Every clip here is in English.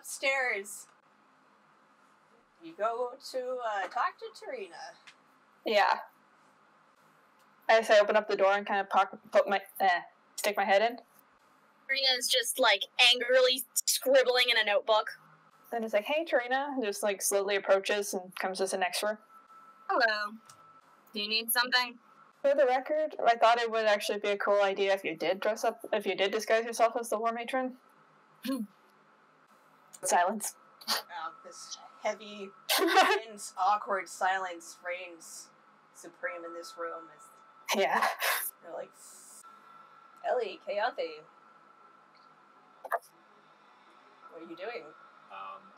upstairs. You go to talk to Tarina. Yeah. I open up the door and kind of stick my head in. Tarina is just, like, angrily scribbling in a notebook. Then it's like, hey, Tarina, just, like, slowly approaches and comes to sit next to her. Hello. Do you need something? For the record, I thought it would actually be a cool idea if you did disguise yourself as the War Matron. Silence. This heavy, tense, awkward silence reigns supreme in this room. Yeah. They're like, Ellie, Keyanthi, what are you doing?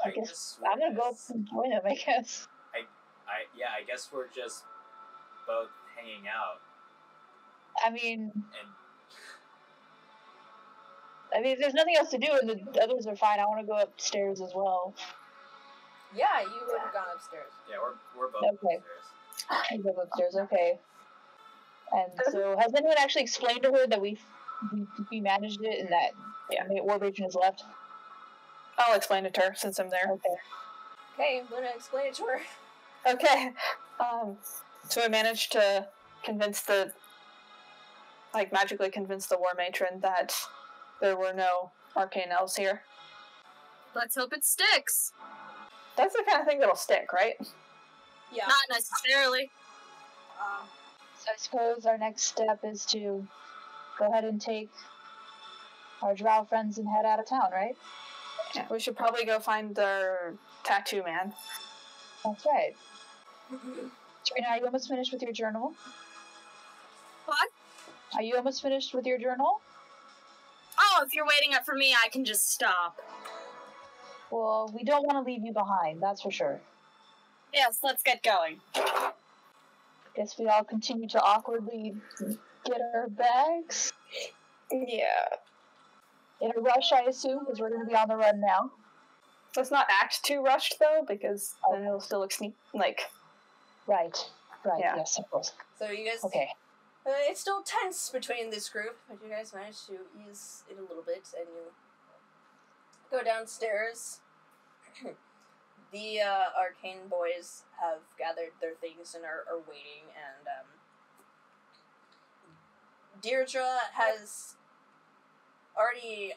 I guess I'm gonna go up and join him, I guess. I guess we're just both hanging out. I mean, if there's nothing else to do and the others are fine, I want to go upstairs as well. Yeah, you would have gone upstairs. Yeah, we're both okay. upstairs. I go upstairs, okay. And so, has anyone actually explained to her that we managed it and that War Matron has left? I'll explain it to her since I'm there. Okay, I'm gonna explain it to her. Okay. So I managed to magically convince the War Matron that there were no arcane elves here. Let's hope it sticks. That's the kind of thing that'll stick, right? Yeah. Not necessarily. So I suppose our next step is to go ahead and take our drow friends and head out of town, right? Yeah, we should probably go find their tattoo man. That's right. Tarina, are you almost finished with your journal? What? Are you almost finished with your journal? Oh, if you're waiting up for me, I can just stop. Well, we don't want to leave you behind, that's for sure. Yes, let's get going. Guess we all continue to awkwardly get our bags. Yeah. In a rush, I assume, because we're going to be on the run now. Let's not act too rushed, though, because then it'll still look like... Right, yeah. Yes, of course. So you guys... Okay. It's still tense between this group, but you guys managed to ease it a little bit, and you go downstairs. The arcane boys have gathered their things and are waiting, and Deirdre has already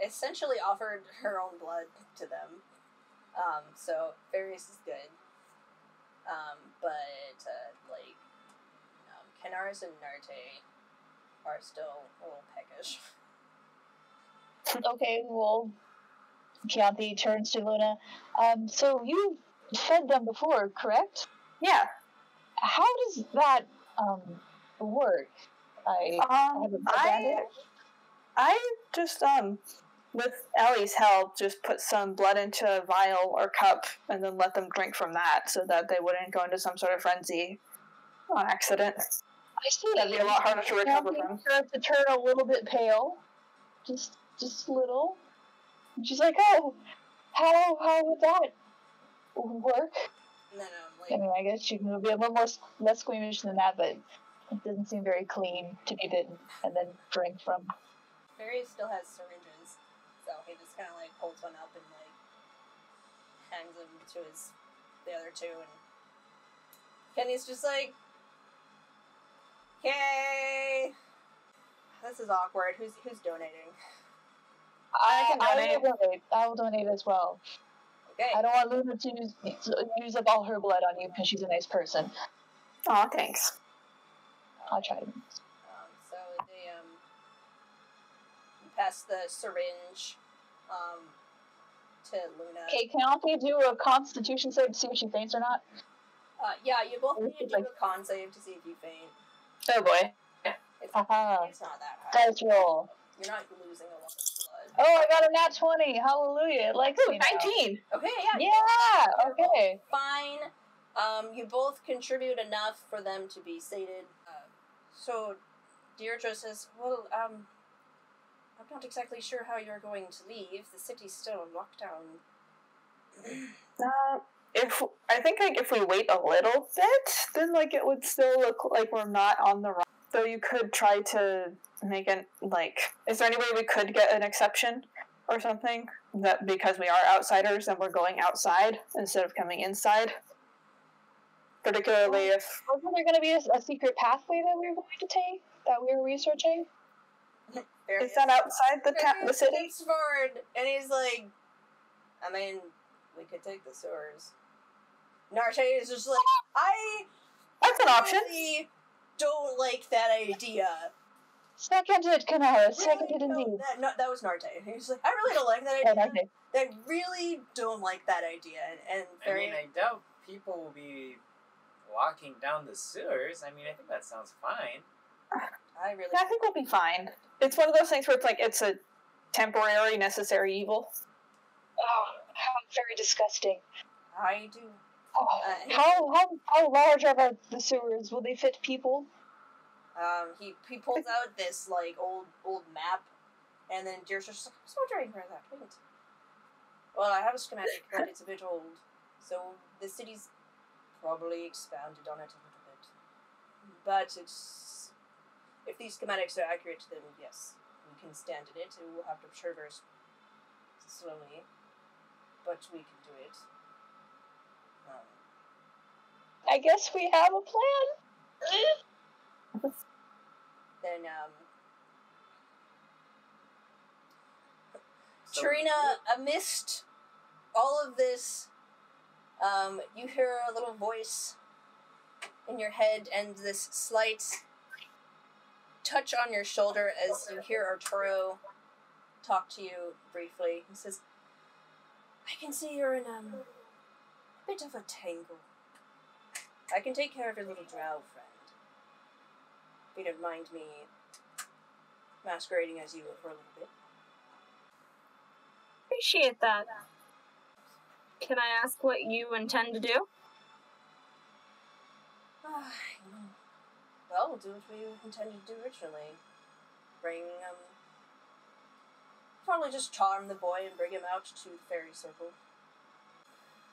essentially offered her own blood to them. So Various is good. But Kenaris and Narte are still a little peckish. Okay, well, Keyanthi turns to Luna. So you fed them before, correct? Yeah. How does that work? I just with Ellie's help, just put some blood into a vial or cup and then let them drink from that so that they wouldn't go into some sort of frenzy on accident. I see. That'd be a lot harder to recover from. Starts to turn a little bit pale, just a little. And she's like, "Oh, how would that work?" No, I mean, I guess she can be a little less squeamish than that, but it doesn't seem very clean to be bitten and then drink from. Various still has syringes, so he just kind of holds one up and hands them to the other two, and Kenny's just like, "Yay! This is awkward. Who's donating?" I can donate. I will donate as well. Okay. I don't want Luna to use up all her blood on you because she's a nice person. Aw, thanks. I'll try to. So they pass the syringe to Luna. Okay, can I do a Constitution save to see if she faints or not? Yeah, you both need to do a con save to see if you faint. Oh boy. It's not that high. Dice roll. You're not losing a lot of blood. Oh, I got a nat 20. Hallelujah. It likes me now. 19. Okay, yeah. Yeah, okay. Fine. You both contribute enough for them to be sated. So Deirdre says, well, I'm not exactly sure how you're going to leave. The city's still in lockdown. If we wait a little bit, then it would still look like we're not on the run. So you could try to make is there any way we could get an exception? or something. That because we are outsiders and we're going outside instead of coming inside. Particularly if... Wasn't there going to be a secret pathway that we were going to take, that we were researching? Is that outside the city? Steps forward, and he's like, I mean, we could take the sewers. Narte is just like, That's an option. really don't like that idea. Seconded, Kanara. Seconded indeed. That was Narte. He was like, I really don't like that idea. I really don't like that idea. And very... I doubt people will be walking down the sewers. I think that sounds fine. I think we'll be fine. It's one of those things where it's like, it's a temporary, necessary evil. Oh, how very disgusting. I do. How large are the sewers? Will they fit people? He pulls out this, like, old map, and then Deer's just like, I was wondering where that went. Well, I have a schematic, but it's a bit old, so the city's probably expanded on it a little bit. But if these schematics are accurate, then yes, we can stand in it, and we'll have to traverse slowly, but we can do it. I guess we have a plan. Then, Tarina, amidst all of this, you hear a little voice in your head and this slight touch on your shoulder as you hear Arturo talk to you briefly. He says, I can see you're in a bit of a tangle. I can take care of your little drow friend. If you don't mind me masquerading as you for a little bit. Appreciate that. Can I ask what you intend to do? Well, we'll do what we intended to do originally. Probably just charm the boy and bring him out to the fairy circle.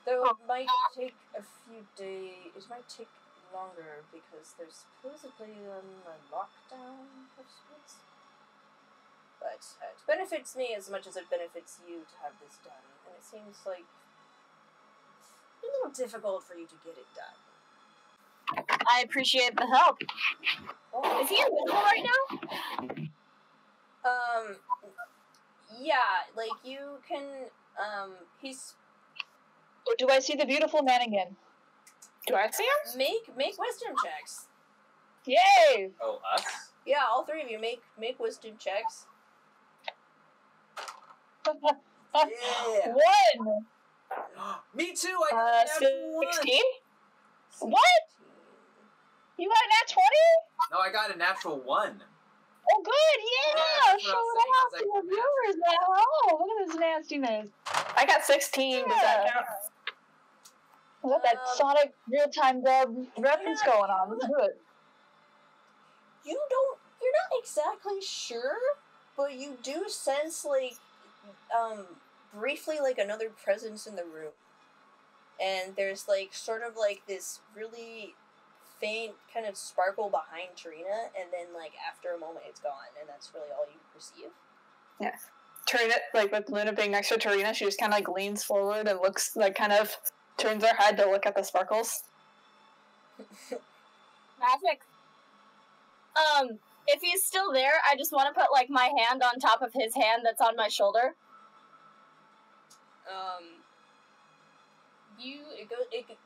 Though it might take a few days, it might take longer because there's supposedly a lockdown of sorts. But it benefits me as much as it benefits you to have this done, and it seems like it's a little difficult for you to get it done. I appreciate the help. Oh. Is he invisible right now? Yeah, like you can, he's... Or do I see the beautiful man again? Do I see him? Make wisdom checks. Yay! Oh, us? Yeah, all three of you make wisdom checks. Yeah. 1! Me too! I got a natural 16? What? You got a nat 20? No, I got a natural 1. Oh, good, yeah! That's what I Show was it off saying, to the viewers now. Oh, look at this nastiness. I got 16. Does that count? I got that Sonic real-time dub reference going on. Let's do it. You're not exactly sure, but you do sense, like, briefly, like, another presence in the room. And there's, like, sort of, like, this really faint kind of sparkle behind Tarina, and then, like, after a moment it's gone, and that's really all you perceive. Yeah. Tarina, like, with Luna being next to Tarina, she just kind of, like, leans forward and looks, like, kind of turns her head to look at the sparkles. Magic. If he's still there, I just want to put, like, my hand on top of his hand that's on my shoulder.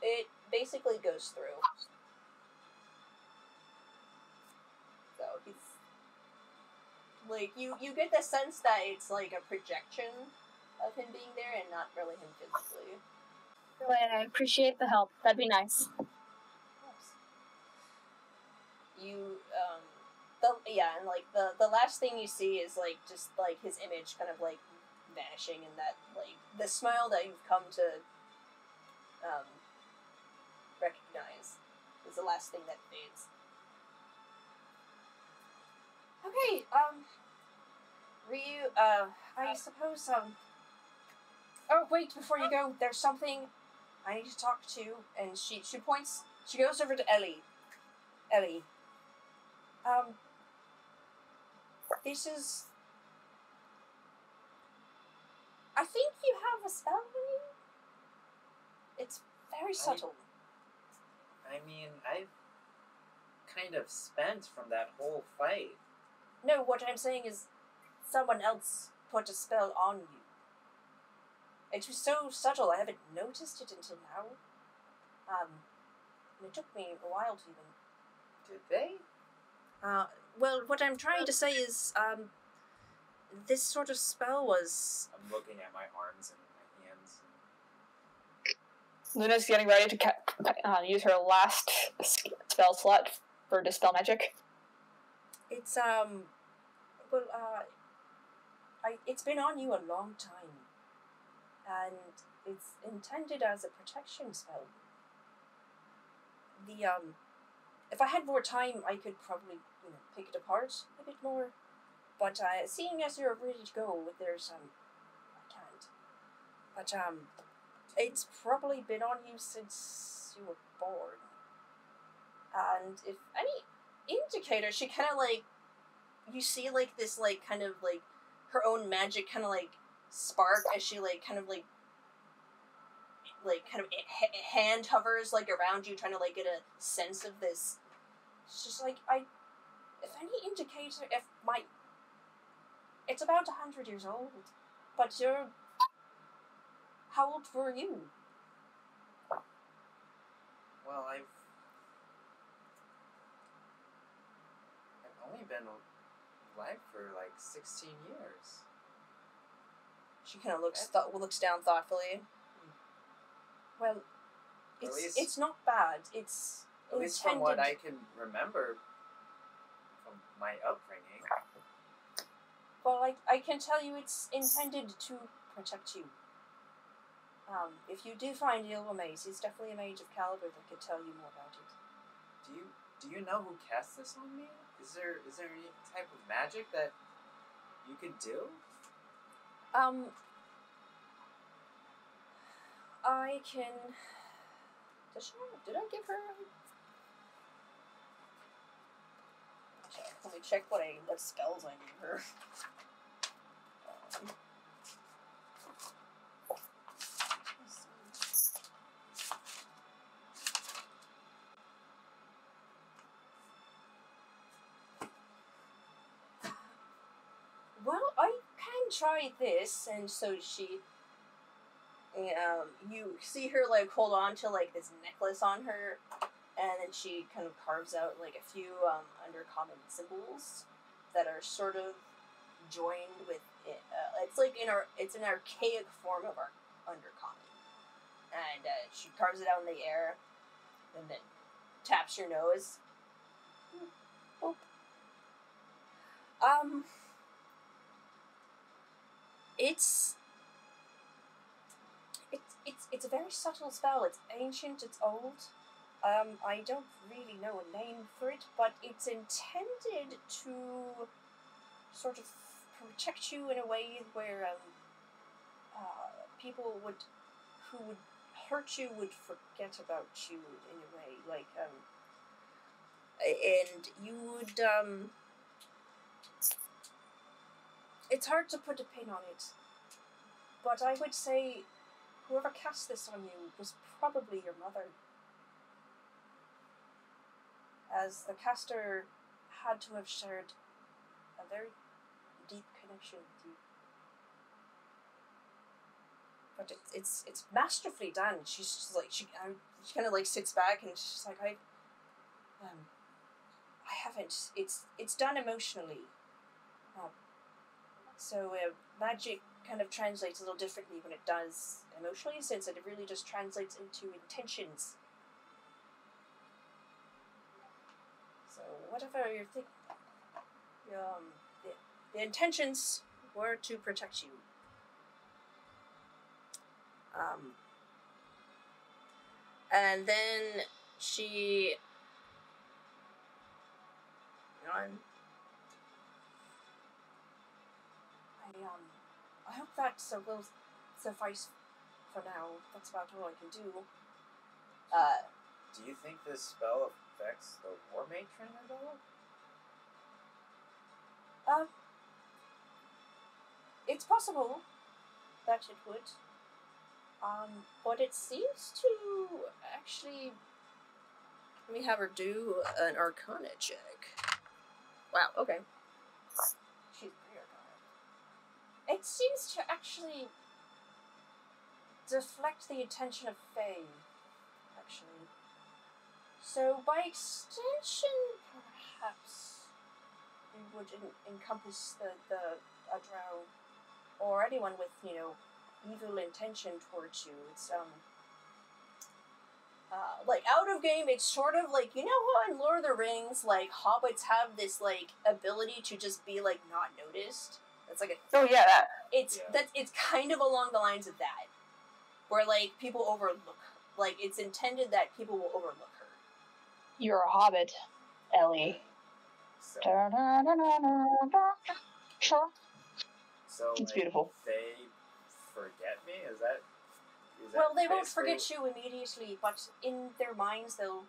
It basically goes through. So he's like you get the sense that it's like a projection of him being there and not really him physically. I appreciate the help. That'd be nice. You and like the last thing you see is like just like his image kind of like vanishing, and that like the smile that you've come to recognize is the last thing that fades. Okay, Ryu, I suppose, oh, wait, before you go, there's something I need to talk to, and she points, she goes over to Ellie. Ellie, I think you have a spell on you. It's very subtle. I mean, I've kind of spent from that whole fight. No, what I'm saying is someone else put a spell on you. It was so subtle, I haven't noticed it until now. And it took me a while to even... Did they? Well, what I'm trying to say is, this sort of spell was... I'm looking at my arms and my hands. Luna's getting ready to use her last spell slot for Dispel Magic. It's, it's been on you a long time. And it's intended as a protection spell. If I had more time, I could probably, pick it apart a bit more. But, seeing as you're ready to go, there's, I can't. But, it's probably been on you since you were born. And if any indicator, she kind of, you see, this, kind of, her own magic kind of, spark as she, kind of hand hovers, around you, trying to, get a sense of this. It's just, if any indicator, it's about 100 years old, but you're, how old were you? Well, I've only been alive for, 16 years. She kind of looks down thoughtfully. Well, it's not bad. It's at least from what I can remember from my upbringing. Well, I can tell you it's intended to protect you. If you do find Yellow Maze, he's definitely a mage of caliber that could tell you more about it. Do you know who cast this on me? Is there any type of magic that you could do? I can... Did I give her... Let me check what spells I gave her. Well, I can try this, and so she... you see her, hold on to, this necklace on her, and then she kind of carves out, a few, undercommon symbols that are sort of joined with it. It's an archaic form of our undercommon. And, she carves it out in the air, and then taps your nose. Oh. It's a very subtle spell. It's ancient, it's old. I don't really know a name for it, but it's intended to sort of protect you in a way where, people who would hurt you would forget about you in a way, and you would, it's hard to put a pin on it, but I would say whoever cast this on you was probably your mother, as the caster had to have shared a very deep connection with you. But it's masterfully done. She's just she kind of sits back and she's just I haven't. It's done emotionally. So magic kind of translates a little differently when it does emotionally, since it really just translates into intentions. So whatever you're thinking, the intentions were to protect you. And then she... I hope that will suffice for now. That's about all I can do. Do you think this spell affects the War Matron at all? It's possible. that it would. But it seems to actually... Let me have her do an Arcana check. Wow, okay. She's pretty Arcana. It seems to actually deflect the attention of Faye, actually. So, by extension, perhaps it would encompass the a drow, or anyone with, you know, evil intention towards you. It's, like, out of game, it's sort of like, you know how in Lord of the Rings, like, hobbits have this, like, ability to just be, like, not noticed? That's like a... Oh, yeah, that. It's kind of along the lines of that. Where, like, people overlook... Like, it's intended that people will overlook her. You're a hobbit, Ellie. So, It's beautiful. They forget me? Is that Well, they won't basically- forget you immediately, but in their minds they'll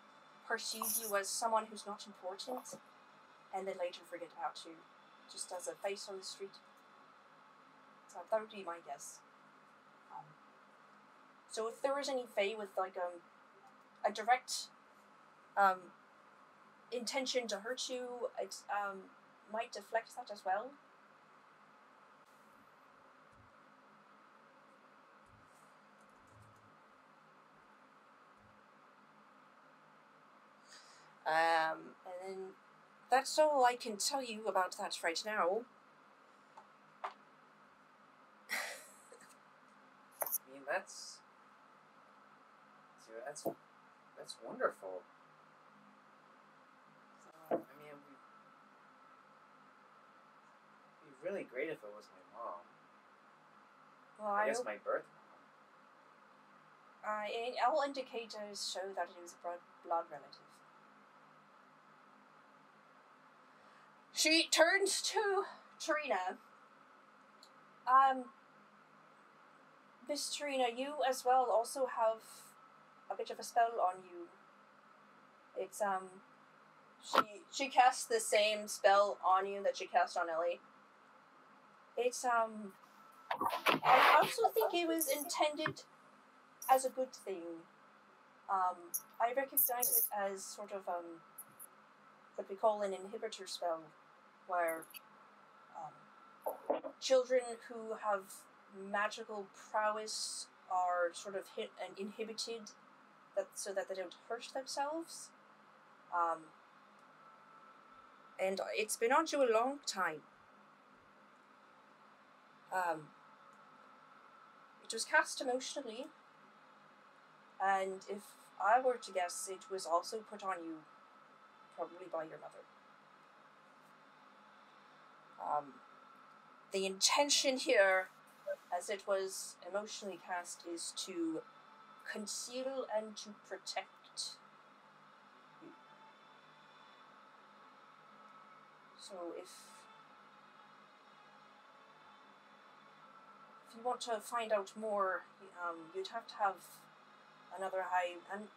perceive you as someone who's not important, and then later forget about you, just as a face on the street. So that would be my guess. So if there was any Fae with, like, a direct, intention to hurt you, it, might deflect that as well. And then that's all I can tell you about that right now. I mean, that's wonderful. So, I mean, it'd be really great if it was my mom. Well, I guess my birth mom. all indicators show that it is a blood relative. She turns to Tarina. Miss Tarina, you as well also have a bit of a spell on you. It's, she casts the same spell on you that she cast on Ellie. It's, I also think it was intended as a good thing. I recognize it as sort of, what we call an inhibitor spell, where, children who have magical prowess are sort of hit and inhibited, so that they don't hurt themselves. And it's been on you a long time. It was cast emotionally, and if I were to guess, it was also put on you, probably by your mother. The intention here, as it was emotionally cast, is to conceal and to protect you. So if you want to find out more, you'd have to have another high, and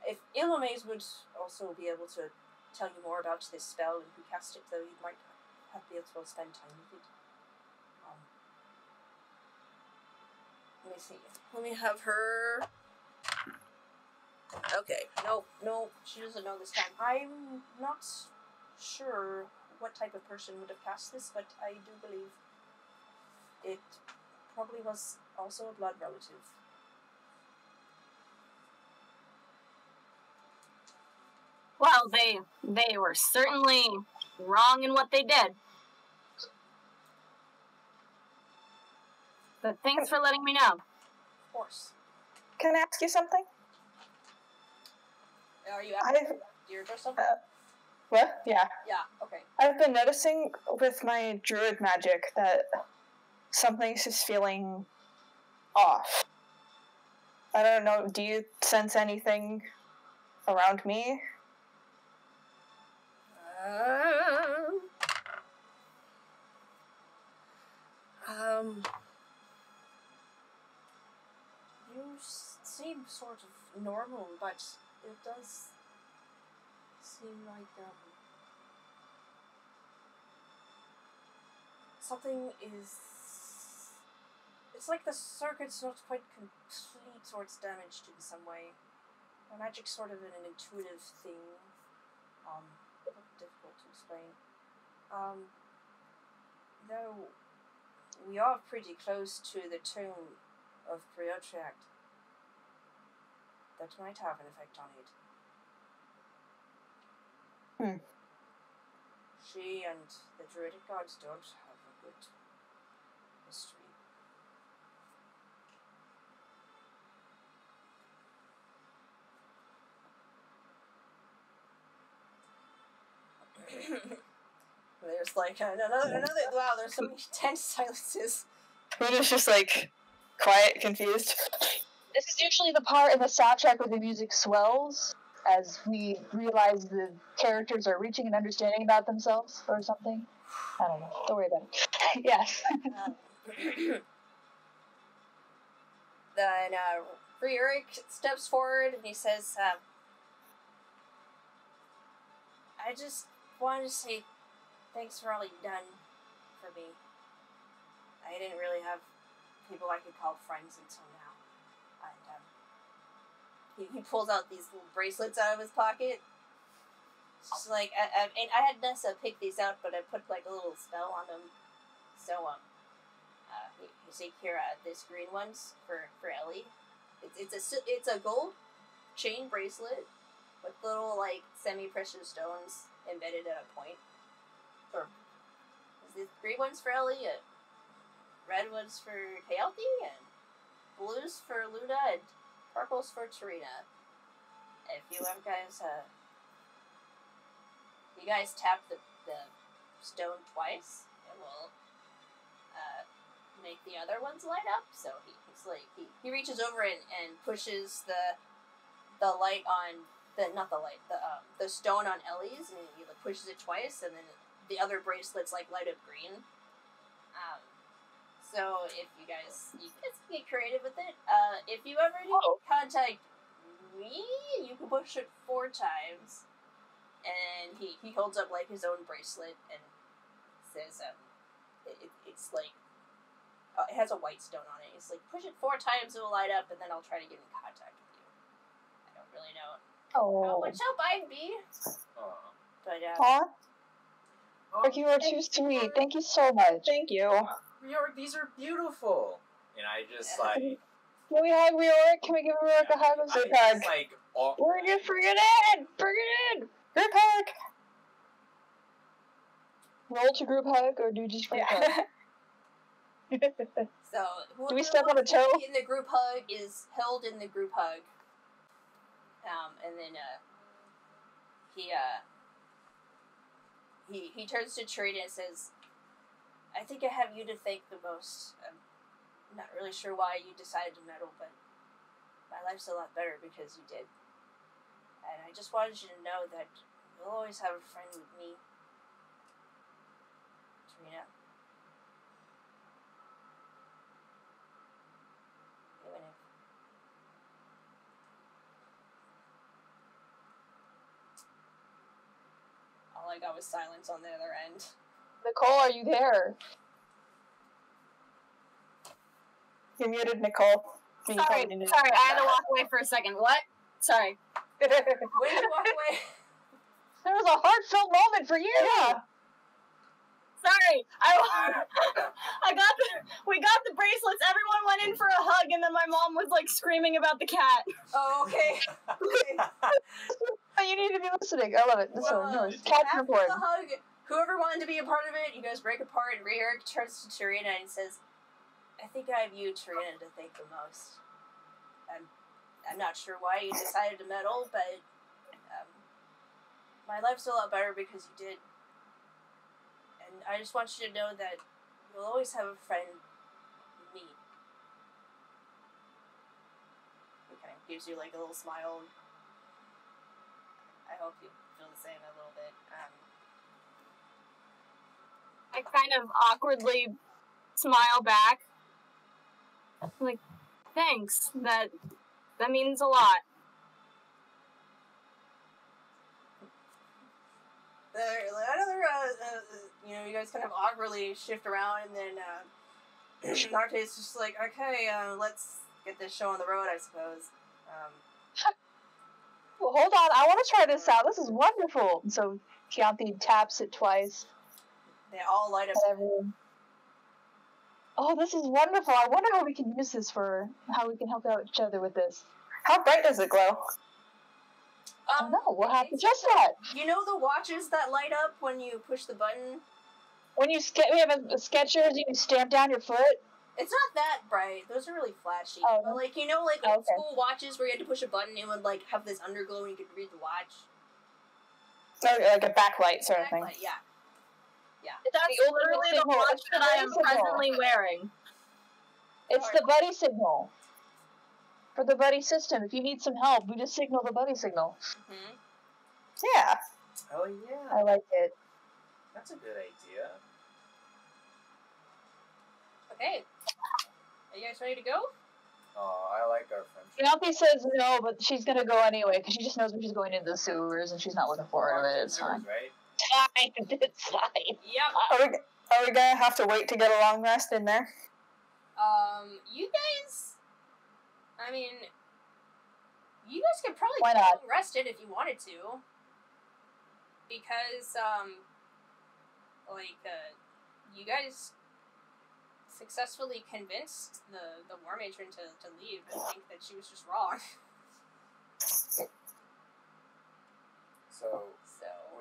if Illumaze would also be able to tell you more about this spell and who cast it, though you might have to be able to spend time with it. Let me see. Let me have her. Okay, no, she doesn't know this time. I'm not sure what type of person would have cast this, but I do believe it probably was also a blood relative. Well, they were certainly wrong in what they did. But thanks for letting me know. Of course. Can I ask you something? Are you after Deirdre or something? What? Yeah. Yeah, okay. I've been noticing with my druid magic that something's just feeling off. I don't know, do you sense anything around me? You seem sort of normal, but it does seem like, something is... It's like the circuit's not quite complete, or it's damaged in some way. My magic's sort of an intuitive thing. Difficult to explain. Though we are pretty close to the tomb of Priotract. That might have an effect on it. She and the druidic gods don't have a good history. There's like another. Wow, there's so many tense silences. Luna's just like quiet, confused. This is usually the part in the soundtrack where the music swells as we realize the characters are reaching an understanding about themselves or something. I don't know. Don't worry about it. Yes. Then Rioric steps forward and he says, I just wanted to say thanks for all you've done for me. I didn't really have people I could call friends until now. And he pulls out these little bracelets out of his pocket. It's just like, and I had Nessa pick these out, but I put like a little spell on them. So, you see here, this green one's for Ellie. It's a gold chain bracelet with little like semi-precious stones embedded at a point. Or the green one's for Ellie, and red one's for Keyanthi, and blues for Luna, and purple's for Tarina. If you guys tap the stone twice, it will make the other ones light up. So he reaches over and pushes the light on the stone on Ellie's, and he like pushes it twice, and then the other bracelets like light up green. So if you guys get creative with it. If you ever need to contact me, you can push it 4 times. And he holds up like his own bracelet and says, it's like, it has a white stone on it. It's like, push it 4 times, it will light up, and then I'll try to get in contact with you. I don't really know how much help I'd be. But, You are too sweet. Thank you so much. Thank you. Rioric, these are beautiful. And I just like. Can we hug Rioric? Can we give Rioric a hug? I just, like, Bring it in! Bring it in! Group hug! Roll to group hug, or do you just group hug? So, do we step on a toe? In the group hug is held in the group hug. And then, he turns to Tarina and says, I think I have you to thank the most. I'm not really sure why you decided to meddle, but my life's a lot better because you did. And I just wanted you to know that you'll always have a friend with me, Tarina. Even if all I got was silence on the other end. Nicole, are you there? You're muted, Nicole. Sorry, I had to walk away for a second. What? Sorry. When did you walk away? There was a heartfelt moment for you! Yeah. Sorry, we got the bracelets, everyone went in for a hug, and then my mom was like screaming about the cat. Oh, okay. You need to be listening. I love it. This one. No, cat after report. the hug, whoever wanted to be a part of it, you guys break apart, and Rioric turns to Tarina and says, I think I have you, Tarina, to thank the most. I'm not sure why you decided to meddle, but my life's a lot better because you did. And I just want you to know that you'll always have a friend in me. He kind of gives you like a little smile. I hope you feel the same a little bit. I kind of awkwardly smile back. Like, thanks. That means a lot. Another, you guys kind of awkwardly shift around, and then Darte's just like, okay, let's get this show on the road, I suppose. Well, hold on, I want to try this out. This is wonderful. And so Keyanthi taps it twice. They all light up. Oh, this is wonderful. I wonder how we can use this how we can help out each other with this. How bright does it glow? I don't know. We'll have to adjust that. You know the watches that light up when you push the button? When you we have a Skechers, you can stamp down your foot. It's not that bright. Those are really flashy. Oh. But like, you know, like old school watches where you had to push a button and it would like have this underglow and you could read the watch. Okay, like a backlight sort of thing. Yeah. That's literally the watch that I am presently wearing. It's the buddy signal. For the buddy system, if you need some help, we just signal the buddy signal. Mm-hmm. Yeah. Oh yeah. I like it. That's a good idea. Okay. Are you guys ready to go? Oh, I like our friendship. Keyanthi says no, but she's gonna go anyway, because she just knows when she's going into the sewers, and she's not looking forward to it. It's fine. Right? It's fine. Yep. Are we gonna have to wait to get a long rest in there? You guys... I mean... You guys could probably Why get not? long rested if you wanted to. Because, you guys successfully convinced the war matron to leave and think that she was just wrong. So,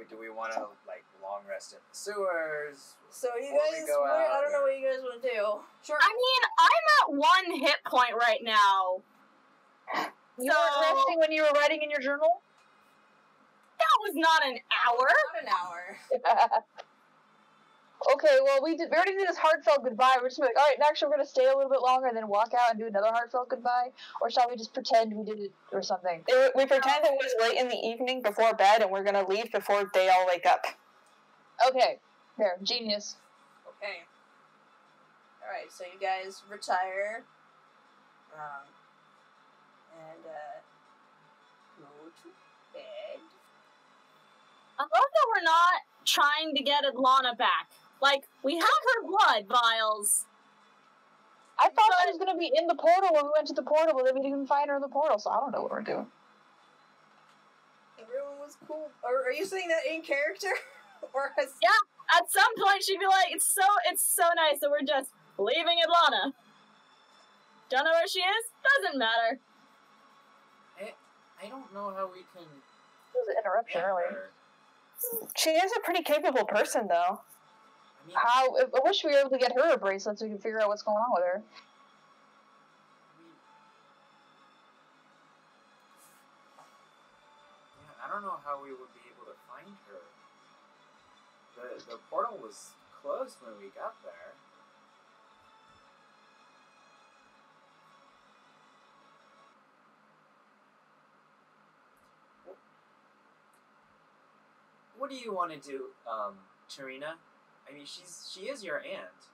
do we want to, like, long rest in the sewers? So you Before we guys, go out, I don't know or- what you guys want to do. Sure. I mean, I'm at 1 hit point right now. You weren't resting when you were writing in your journal? That was not an hour. Not an hour. Okay, well, we already did this heartfelt goodbye. We're just like, all right, next we're going to stay a little bit longer and then walk out and do another heartfelt goodbye? Or shall we just pretend we did it or something? We pretend it was late in the evening before bed, and we're gonna leave before they all wake up. Okay, there, genius. Okay. Alright, so you guys retire. And, go to bed. I love that we're not trying to get Adlanna back. Like, we have her blood vials. I thought she was going to be in the portal when we went to the portal, but then we didn't find her in the portal, so I don't know what we're doing. Everyone was cool. Are you saying that in character? Or has... Yeah, at some point she'd be like, it's so nice that we're just leaving Adlanna. Don't know where she is? Doesn't matter. I don't know how we can... There was an interruption get earlier. her. She is a pretty capable person, though. I mean, I wish we were able to get her a bracelet so we could figure out what's going on with her. I don't know how we would be able to find her. The portal was closed when we got there. What do you want to do, Tarina? I mean, she is your aunt.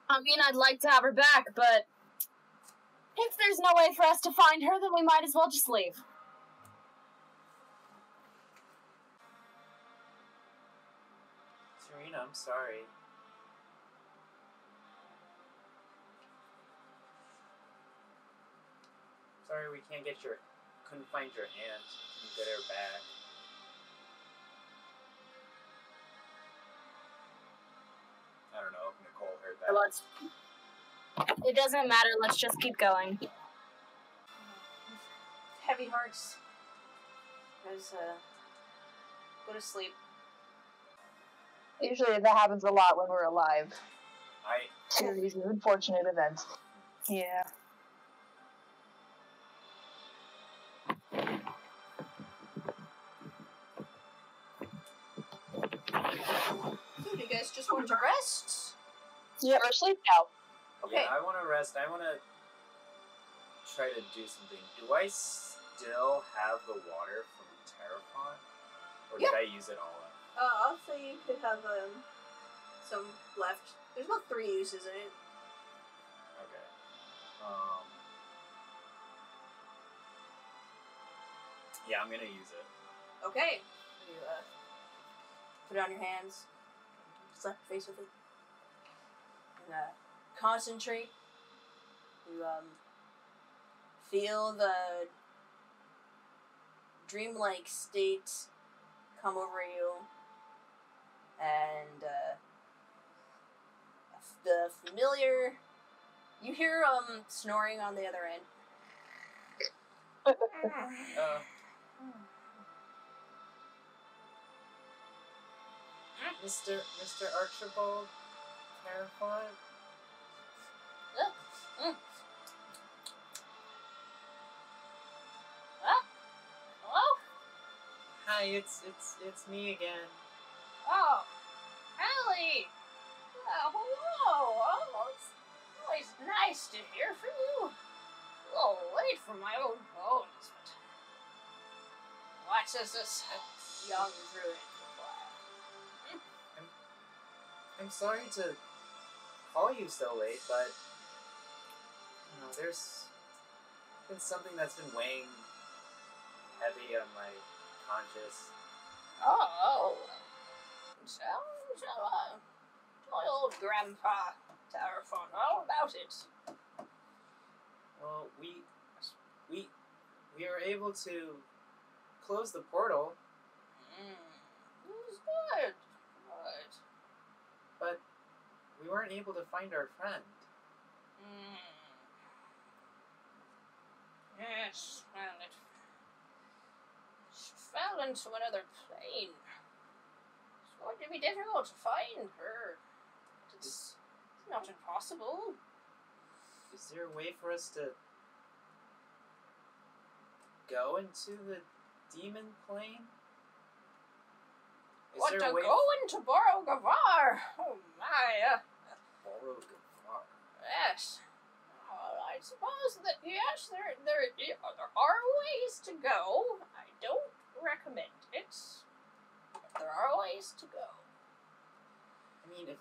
I mean, I'd like to have her back, but if there's no way for us to find her, then we might as well just leave. Tarina, I'm sorry. Sorry we couldn't find your aunt and get her back. I don't know if Nicole heard that. It doesn't matter, let's just keep going. Heavy hearts. Guys, go to sleep. Usually that happens a lot when we're alive. I Series of unfortunate events. Yeah. So you guys just want to rest? Yeah, we're asleep now. Okay. Yeah, I want to rest. I want to try to do something. Do I still have the water from Terrafont? Or did I use it all up? I'll say you could have some left. There's about 3 uses in it. Okay. Yeah, I'm gonna use it. Okay. You put it on your hands. slap your face with it. And, concentrate. You, feel the dreamlike state come over you. And, the familiar... You hear, snoring on the other end. Mr. Archibald Terrified? Hello? Hi, it's me again. Oh, Allie! Hello! Oh, it's always nice to hear from you. A little late for my old bones, but... What does this young druid require? I'm sorry to call you so late, but there's been something that's been weighing heavy on my conscience. Oh. Tell my old grandpa Tarafon all about it. Well, we were able to close the portal. It was good. Good. But we weren't able to find our friend. Yes, and it fell into another plane. It's going to be difficult to find her. It's not impossible. Is there a way for us to go into the demon plane? What to go into Borrow Gavar? Oh my! Borrow Gavar. Yes. I suppose that yes, there are ways to go. I don't recommend it. But there are ways to go. I mean, if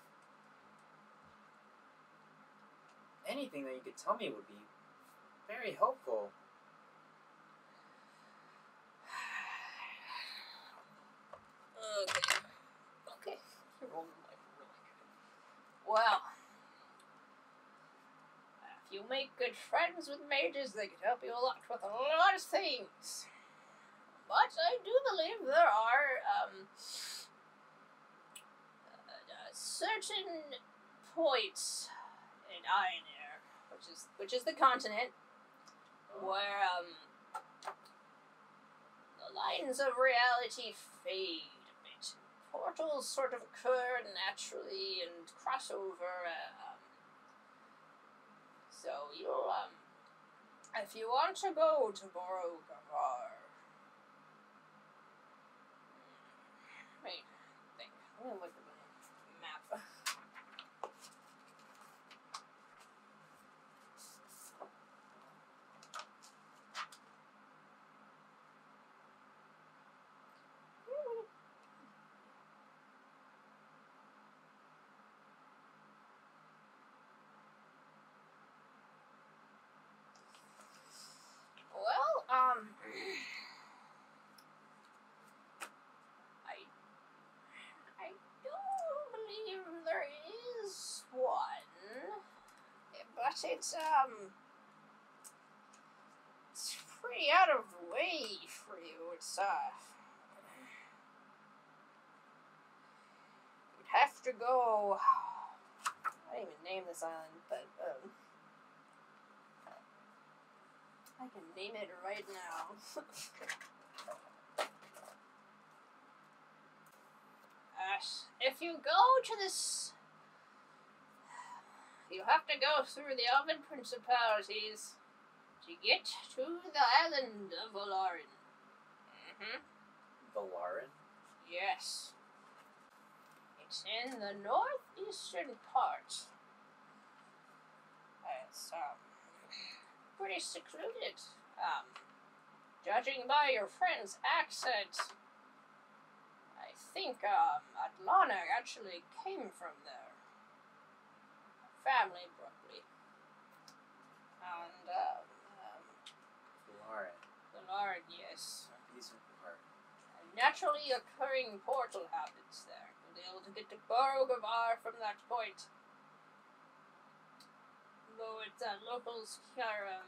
anything that you could tell me would be very helpful. Okay. You're rolling like really good. Well, if you make good friends with mages, they can help you a lot with a lot of things. But I do believe there are certain points in Ionair, which is the continent, where the lines of reality fade a bit. Portals sort of occur naturally and cross over. So you'll if you want to go to Borrow Gavar. Wait, think. I'm gonna look at the map. Well, I do believe there is one, but it's pretty out of the way for you. It's you'd have to go. I didn't even name this island, but I can name it right now. If you go to this, you have to go through the Elven Principalities to get to the island of Valarin. Valarin? Yes. It's in the northeastern part. It's pretty secluded. Judging by your friend's accent, I think Adlanna actually came from there. Family, probably. And Valarin, yes. eastern part. A naturally occurring portal happens there. be able to get to Borogavar from that point. Though it's locals here,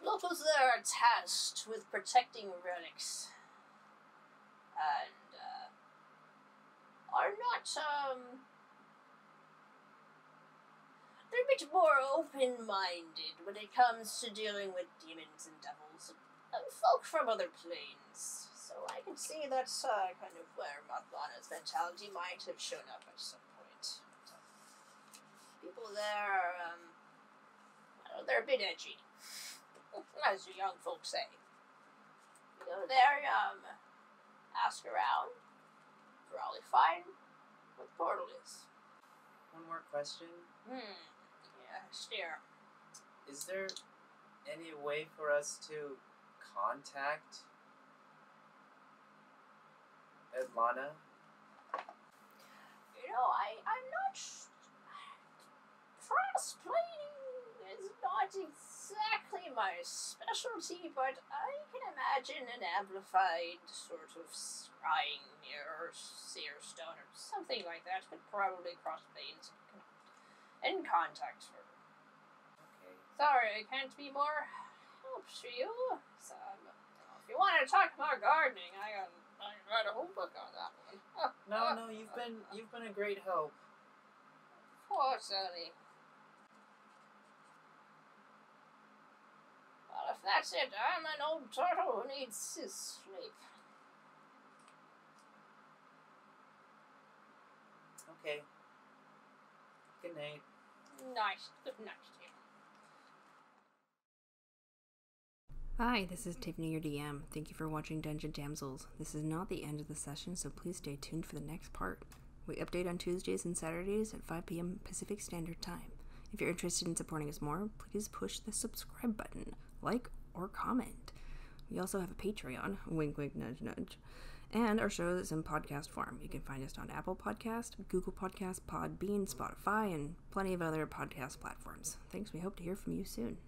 locals there are tasked with protecting relics. And, are not, they're a bit more open-minded when it comes to dealing with demons and devils and folk from other planes. So I can see that's kind of where Adlanna's mentality might have shown up at some point. People there are, well, they're a bit edgy, as you young folks say. You go there, ask around, probably find what the portal is. One more question. Yeah, stare. Is there any way for us to contact Adlanna? You know, I'm not transplaning is not exactly my specialty, but I can imagine an amplified sort of scrying mirror or seer stone or something like that could probably cross planes and contact her. Okay. Sorry, I can't be more help to you. So, if you want to talk about gardening, I can write a whole book on that one. No, you've been a great help. Poor Sally. Well, if that's it, I'm an old turtle who needs his sleep. Okay. Good night. Nice. Good night to you. Hi, this is Tiffany, your DM. Thank you for watching Dungeon Damsels. This is not the end of the session, so please stay tuned for the next part. We update on Tuesdays and Saturdays at 5 p.m. Pacific Standard Time. If you're interested in supporting us more, please push the subscribe button, like, or comment. We also have a Patreon, wink wink nudge nudge, and our show is in podcast form. You can find us on Apple Podcast, Google Podcast, Podbean, Spotify, and plenty of other podcast platforms. Thanks, we hope to hear from you soon.